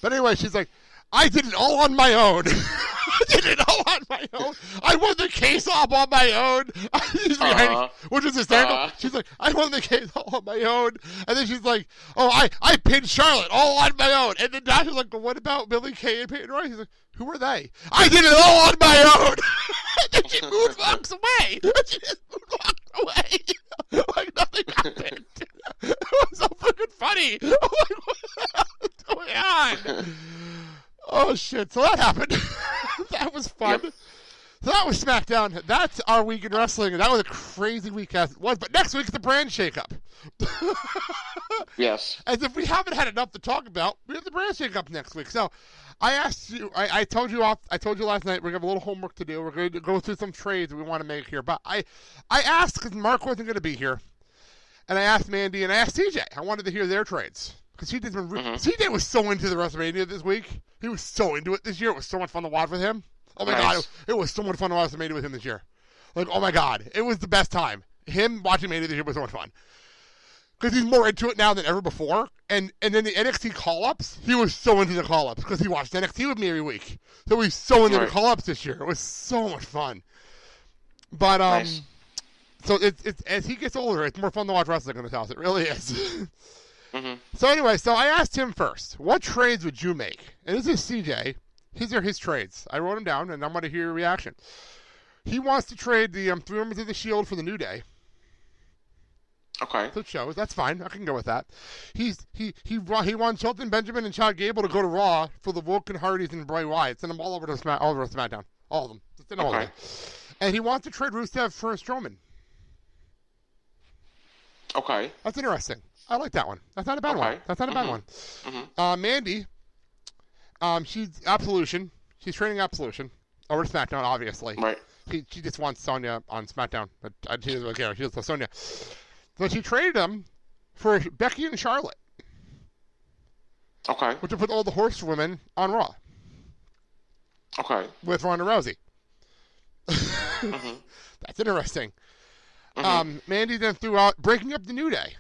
But anyway, she's like, I did it all on my own. I did it all on my own. I won the case all on my own. Which is hysterical. She's like, I won the case all on my own. And then she's like, oh, I pinned Charlotte all on my own. And then Dasha's like, but what about Billie Kay and Peyton Royce? He's like, who are they? I did it all on my own. And then she moonwalks away. She just moonwalked away. Like nothing happened. It was so freaking funny. I'm like, what's going on? Oh, shit. So that happened. That was fun. Yep. So that was SmackDown. That's our week in wrestling. And that was a crazy week as it was. But next week's the brand shakeup. Yes. As if we haven't had enough to talk about, we have the brand shakeup next week. So I asked you, I told you last night, we're going to have a little homework to do. We're going to go through some trades we want to make here. But I asked, because Mark wasn't going to be here, and I asked Mandy and I asked CJ. I wanted to hear their trades. Because CJ was so into the WrestleMania this week. He was so into it this year. It was so much fun to watch with him. Oh, my God. It was so much fun to watch WrestleMania with him this year. Like, oh, my God. It was the best time. Him watching Mania this year was so much fun. Because he's more into it now than ever before. And then the NXT call-ups, he was so into the call-ups because he watched NXT with me every week. So he's so into the call-ups this year. It was so much fun. But, so it's as he gets older, it's more fun to watch wrestling in his house. It really is. So anyway, so I asked him first, what trades would you make? And this is CJ. These are his trades. I wrote them down, and I'm going to hear your reaction. He wants to trade the 3 members of the Shield for the New Day. Okay. So it shows. That's fine. I can go with that. He wants Shelton Benjamin and Chad Gable to go to Raw for the Woken Hardys and Bray Wyatt. Send them all over to SmackDown. All of them. Send all of them. And he wants to trade Rusev for Strowman. Okay. That's interesting. I like that one. That's not a bad one. That's not a bad one. Mandy, she's Absolution. She's trading Absolution over to SmackDown, obviously. Right. She just wants Sonya on SmackDown. But she doesn't really care. She just wants Sonya. So she traded them for Becky and Charlotte. Okay. Which would put all the horsewomen on Raw. Okay. With Ronda Rousey. That's interesting. Mandy then threw out breaking up the New Day.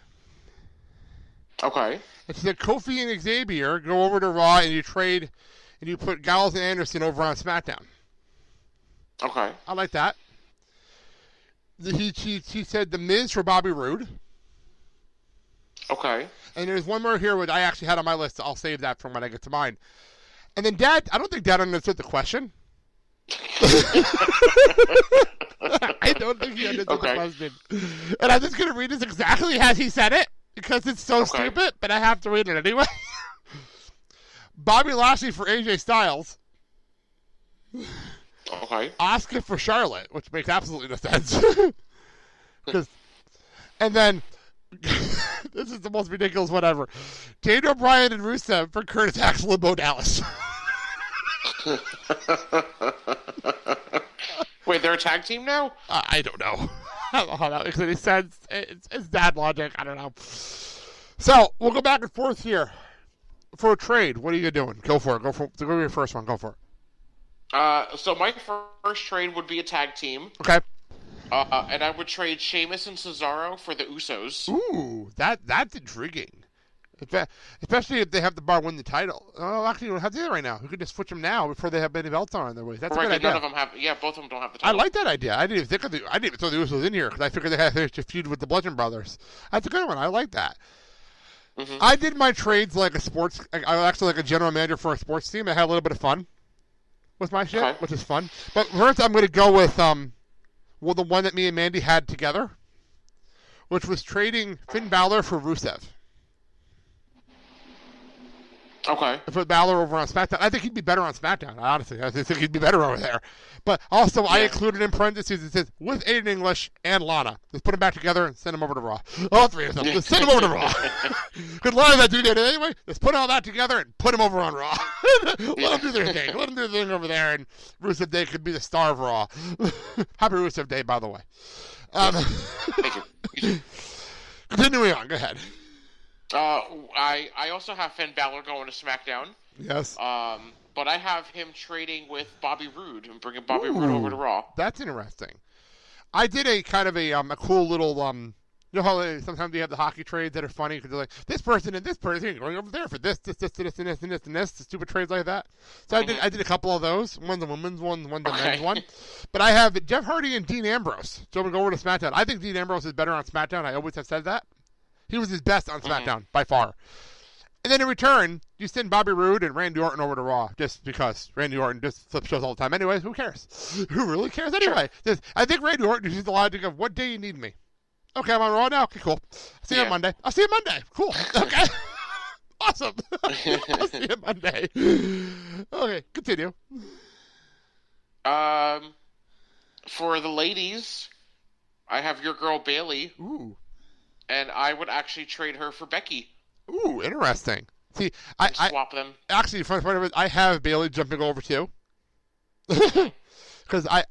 Okay. And she said Kofi and Xavier go over to Raw and you trade and you put Gallows and Anderson over on SmackDown. Okay. I like that. She said The Miz for Bobby Roode. Okay. And there's one more here which I actually had on my list. So I'll save that from when I get to mine. And then Dad, I don't think Dad understood the question. I don't think he understood the question. And I'm just going to read this exactly as he said it because it's so stupid, but I have to read it anyway. Bobby Lashley for AJ Styles. Okay. Asuka for Charlotte, which makes absolutely no sense. And then, this is the most ridiculous whatever. Daniel Bryan and Rusev for Curtis Axel and Bo Dallas. Wait, they're a tag team now? I don't know. I don't know how that makes any sense. It's dad logic. I don't know. So, we'll go back and forth here. For a trade, what are you doing? Go for it. Go for your first one. Go for it. So my first trade would be a tag team. Okay. And I would trade Sheamus and Cesaro for the Usos. Ooh, that's intriguing. Especially if they have the Bar win the title. Oh, actually, you don't have to do that right now. We could just switch them now before they have any belts on their waist. That's a good idea. None of them have. Yeah, both of them don't have the I title. like that idea. I didn't even throw the Usos in here because I figured they had a feud with the Bludgeon Brothers. That's a good one. I like that. I did my trades like a sports. I was actually like a general manager for a sports team. I had a little bit of fun with my shit, which is fun. But first, I'm going to go with the one that me and Mandy had together, which was trading Finn Balor for Rusev. Okay. For Balor over on SmackDown. I think he'd be better on SmackDown, honestly. I think he'd be better over there. But also, I included in parentheses, it says, with Aiden English and Lana. Let's put them back together and send them over to Raw. All three of them. Let's send them over to Raw. Because Lana's not doing that anyway. Let's put all that together and put them over on Raw. Let them do their thing. Let them do their thing over there, and Rusev Day could be the star of Raw. Happy Rusev Day, by the way. Thank you. Continuing on. Go ahead. I also have Finn Balor going to SmackDown. Yes. But I have him trading with Bobby Roode and bringing Bobby Roode over to Raw. That's interesting. I did a kind of a cool little You know how sometimes you have the hockey trades that are funny because they're like, this person and this person going over there for this, and this, and this, the stupid trades like that. So I did a couple of those. One's a women's one, one's a men's one. But I have Jeff Hardy and Dean Ambrose. So we go over to SmackDown. I think Dean Ambrose is better on SmackDown. I always have said that. He was his best on SmackDown by far. And then in return, you send Bobby Roode and Randy Orton over to Raw just because Randy Orton just flips shows all the time. Anyways, who cares? Who really cares anyway? Sure. I think Randy Orton uses the logic of what day you need me. Okay, I'm on Raw now. Okay, cool. See you on Monday. I'll see you Monday. Cool. Okay. Awesome. I'll see you Monday. Okay, continue. For the ladies, I have your girl Bayley. Ooh. And I would actually trade her for Becky. Ooh, interesting. See, swap them. Actually, fun part of it, I have Bayley jumping over too. Because I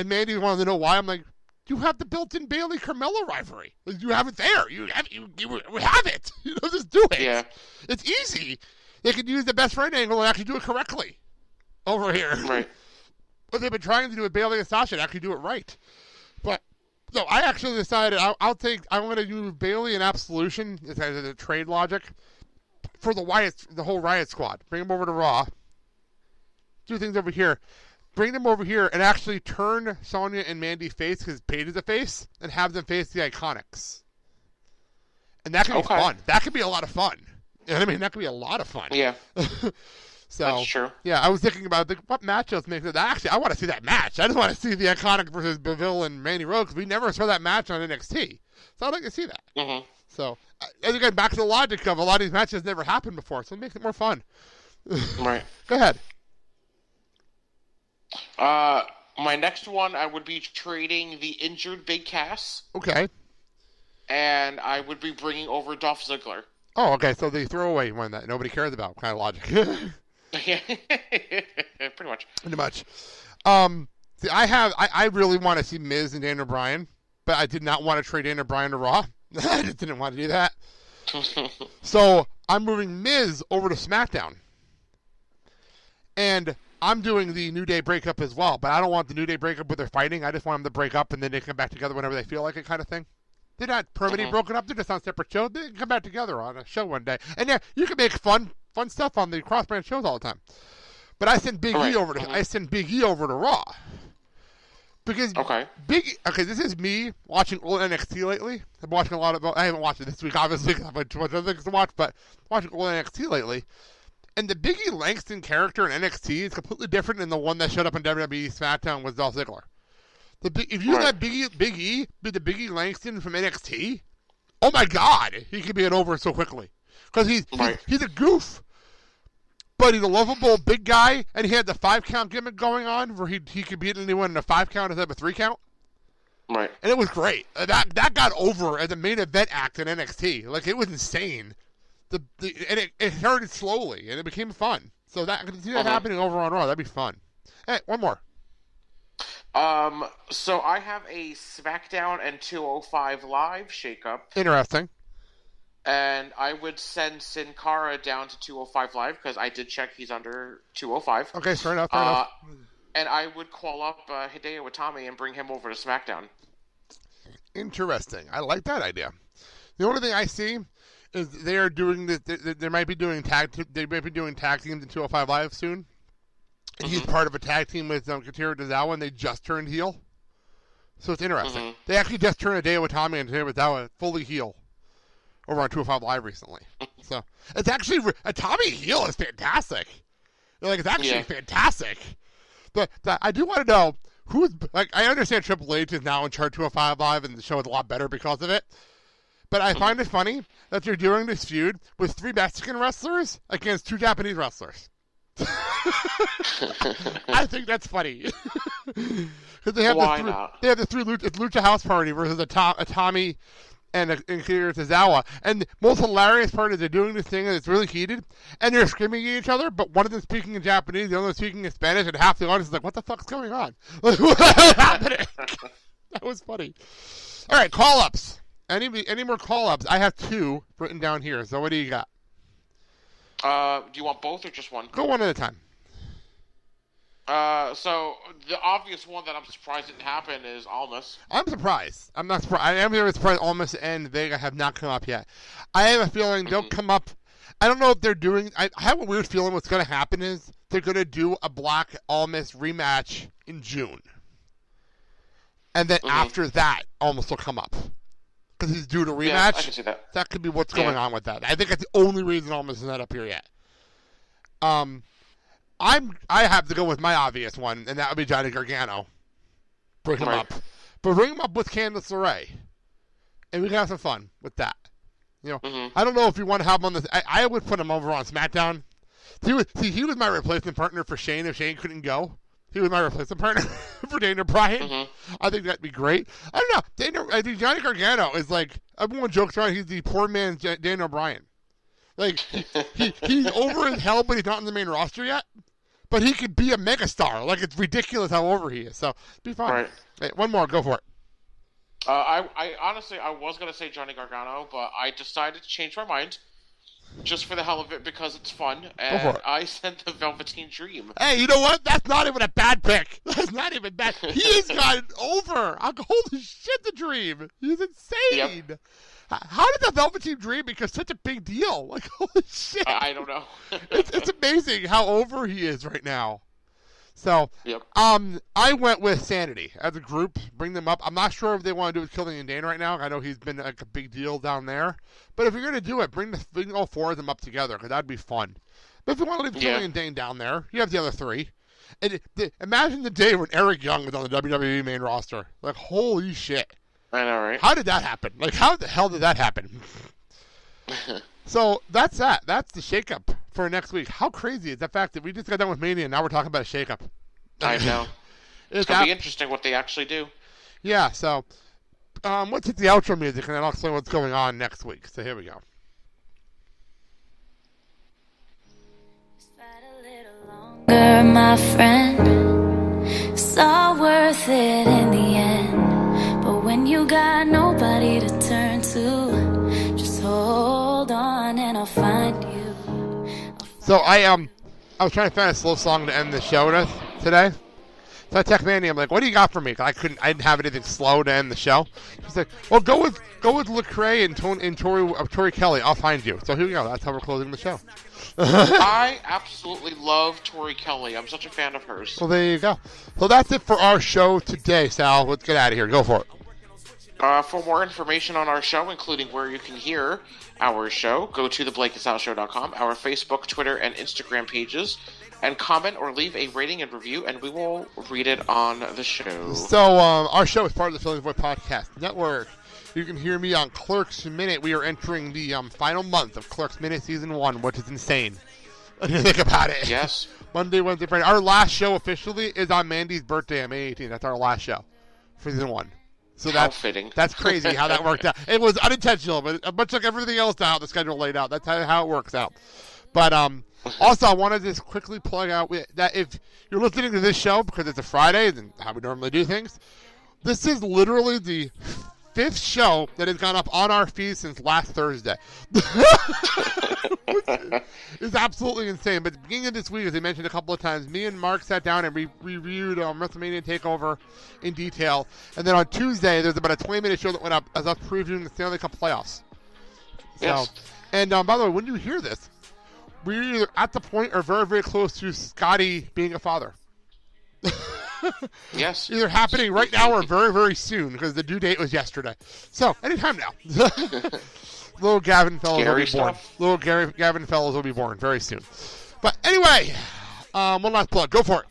Mandy wanted to know why. I'm like, you have the built-in Bayley Carmella rivalry. You have it there. You have it. You know, just do it. Yeah. It's easy. They could use the best friend angle and actually do it correctly over here. Right. But they've been trying to do it Bayley and Sasha and actually do it right. But so I actually decided I'm going to use Bayley and Absolution as a trade logic for the whole Riot Squad. Bring them over to Raw. Do things over here. Bring them over here and actually turn Sonya and Mandy face because Paige is a face and have them face the Iconics. And that could be fun. That could be a lot of fun. You know what I mean? That could be a lot of fun. Yeah. So, that's true. Yeah, I was thinking about what matchups make it. Actually, I want to see that match. I just want to see the Iconic versus Beville and Mandy Rose because we never saw that match on NXT. So I'd like to see that. Mm-hmm. So, and again, back to the logic of a lot of these matches never happened before, so it makes it more fun. Right. Go ahead. My next one, I would be trading the injured Big Cass. Okay. And I would be bringing over Dolph Ziggler. Oh, okay. So the throwaway one that nobody cares about kind of logic. Yeah, pretty much. Pretty much. See, I really want to see Miz and Daniel Bryan, but I did not want to trade Daniel Bryan to Raw. I just didn't want to do that. So I'm moving Miz over to SmackDown. And I'm doing the New Day breakup as well, but I don't want the New Day breakup where they're fighting. I just want them to break up and then they come back together whenever they feel like it kind of thing. They're not permanently broken up. They're just on separate shows. They can come back together on a show one day. And yeah, you can make fun stuff on the cross-brand shows all the time. But I sent Big E over to Raw. Because this is me watching old NXT lately. I'm watching a lot of. I haven't watched it this week, obviously. I have too much other things to watch, but watching old NXT lately. And the Big E Langston character in NXT is completely different than the one that showed up in WWE SmackDown with Dolph Ziggler. If you let Big E be the Big E Langston from NXT, oh my God, he could be over so quickly. Because he's a goof. But he's a lovable big guy, and he had the 5-count gimmick going on where he could beat anyone in a 5-count instead of a 3-count. Right. And it was great. That got over as a main event act in NXT. Like, it was insane. And it started slowly, and it became fun. So I can see that happening over on Raw. That'd be fun. Hey, one more. So I have a SmackDown and 205 Live shakeup. Interesting. And I would send Sin Cara down to 205 Live because I did check he's under 205. Okay, fair enough. And I would call up Hideo Itami and bring him over to SmackDown. Interesting. I like that idea. The only thing I see is they are doing this. They might be doing tag teams in 205 Live soon. And he's part of a tag team with Katira Tozawa, and they just turned heel. So it's interesting. They actually just turned Hideo Itami and Katira Tozawa fully heel over on 205 Live recently. So it's actually Tommy heel is fantastic. Like, it's actually fantastic. But I do want to know who's like. I understand Triple H is now in charge of 205 Live, and the show is a lot better because of it. But I find it funny that they're doing this feud with 3 Mexican wrestlers against 2 Japanese wrestlers. I think that's funny. Because they have the 3 Lucha House Party versus a Tommy and Akira Tozawa. And the most hilarious part is they're doing this thing and it's really heated, and they're screaming at each other, but one of them speaking in Japanese, the other one speaking in Spanish, and half the audience is like, what the fuck's going on? What's happening? That was funny. All right, call-ups. Any more call-ups? I have 2 written down here, so what do you got? Do you want both or just one? Go one at a time. So the obvious one that I'm surprised didn't happen is Almas. I'm surprised. I'm not surprised. I am very surprised Almas and Vega have not come up yet. I have a feeling they'll come up. I don't know if they're doing. I have a weird feeling what's going to happen is they're going to do a Black Almas rematch in June. And then after that, Almas will come up. Because he's due to rematch. Yeah, I can see that. That could be what's going on with that. I think that's the only reason Almas is not up here yet. I have to go with my obvious one, and that would be Johnny Gargano. Bring him up. But bring him up with Candice LeRae. And we can have some fun with that. You know, I don't know if you want to have him on this. I would put him over on SmackDown. He was my replacement partner for Shane if Shane couldn't go. He was my replacement partner for Daniel Bryan. I think that'd be great. I don't know. I think Johnny Gargano is like, everyone jokes around, he's the poor man's Daniel Bryan. Like, he's over as hell, but he's not in the main roster yet. But he could be a megastar. Like, it's ridiculous how over he is. So, be fun. Right. Hey, one more. Go for it. I honestly, I was going to say Johnny Gargano, but I decided to change my mind just for the hell of it because it's fun. And I said the Velveteen Dream. Hey, you know what? That's not even a bad pick. That's not even bad. He has gotten over. Holy shit, the Dream. He's insane. Yep. How did the Velveteen Dream become such a big deal? Like, holy shit. I don't know. it's amazing how over he is right now. So, I went with Sanity as a group. Bring them up. I'm not sure if they want to do with Killian Dane right now. I know he's been like a big deal down there. But if you're going to do it, bring all four of them up together because that'd be fun. But if you want to leave Killian Dane down there, you have the other three. And imagine the day when Eric Young was on the WWE main roster. Like, holy shit. I know, right? How did that happen? Like, how the hell did that happen? So, that's that. That's the shakeup for next week. How crazy is the fact that we just got done with Mania and now we're talking about a shakeup? I know. It's going to be interesting what they actually do. Yeah, so, let's hit the outro music and then I'll explain what's going on next week. So, here we go. My friend, it's all worth it in the end. But when you got nobody to turn to, just hold on and I'll find you. So I was trying to find a slow song to end the show with today. So I text Mandy, I'm like, what do you got for me? 'Cause I didn't have anything slow to end the show. She's like, well, go with Lecrae and Tori Kelly. I'll find you. So here we go. That's how we're closing the show. I absolutely love Tori Kelly. I'm such a fan of hers. Well, there you go. So that's it for our show today, Sal. Let's get out of here. Go for it. For more information on our show, including where you can hear our show, go to theblakeandsalshow.com, our Facebook, Twitter, and Instagram pages, and comment or leave a rating and review, and we will read it on the show. So our show is part of the Philly Boy Podcast Network. You can hear me on Clerks Minute. We are entering the final month of Clerks Minute Season 1, which is insane. When you think about it. Yes. Monday, Wednesday, Friday. Our last show officially is on Mandy's birthday on May 18th. That's our last show for Season 1. So how fitting. That's crazy how that worked out. It was unintentional, but much like everything else how the schedule laid out. That's how it works out. But also, I wanted to just quickly plug out that if you're listening to this show because it's a Friday and how we normally do things, this is literally the 5th show that has gone up on our feed since last Thursday. It's absolutely insane. But at the beginning of this week, as I mentioned a couple of times, me and Mark sat down and reviewed Wrestlemania TakeOver in detail. And then on Tuesday, there's about a 20-minute show that went up as us previewing the Stanley Cup playoffs. Yes. And by the way, when you hear this, we're either at the point or very, very close to Scotty being a father. Yes. Either happening right now or very, very soon because the due date was yesterday. So, anytime now. Little Gavin fellows will be born. Little Gavin fellows will be born very soon. But anyway, one last plug. Go for it.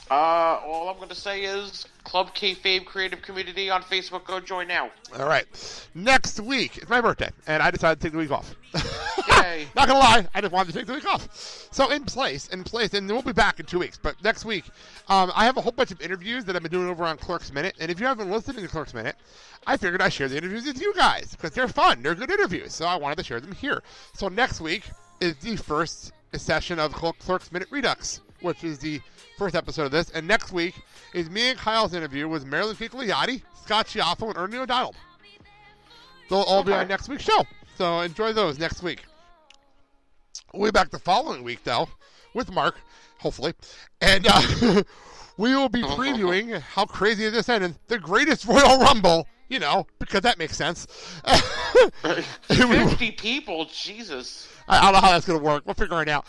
All I'm going to say is Club Kayfabe Creative Community on Facebook. Go join now. All right. Next week, it's my birthday, and I decided to take the week off. Yay. Not going to lie, I just wanted to take the week off. So in place, and we'll be back in 2 weeks. But next week, I have a whole bunch of interviews that I've been doing over on Clerks Minute. And if you haven't listened to Clerks Minute, I figured I'd share the interviews with you guys because they're fun. They're good interviews. So I wanted to share them here. So next week is the first session of Clerks Minute Redux, which is the first episode of this. And next week is me and Kyle's interview with Marilyn Figliotti, Scott Schiaffo, and Ernie O'Donnell. They'll all be on next week's show. So enjoy those next week. We'll be back the following week, though, with Mark, hopefully. And we will be previewing how crazy this ended. The greatest Royal Rumble, because that makes sense. 50 people, Jesus. I don't know how that's going to work. We'll figure it out.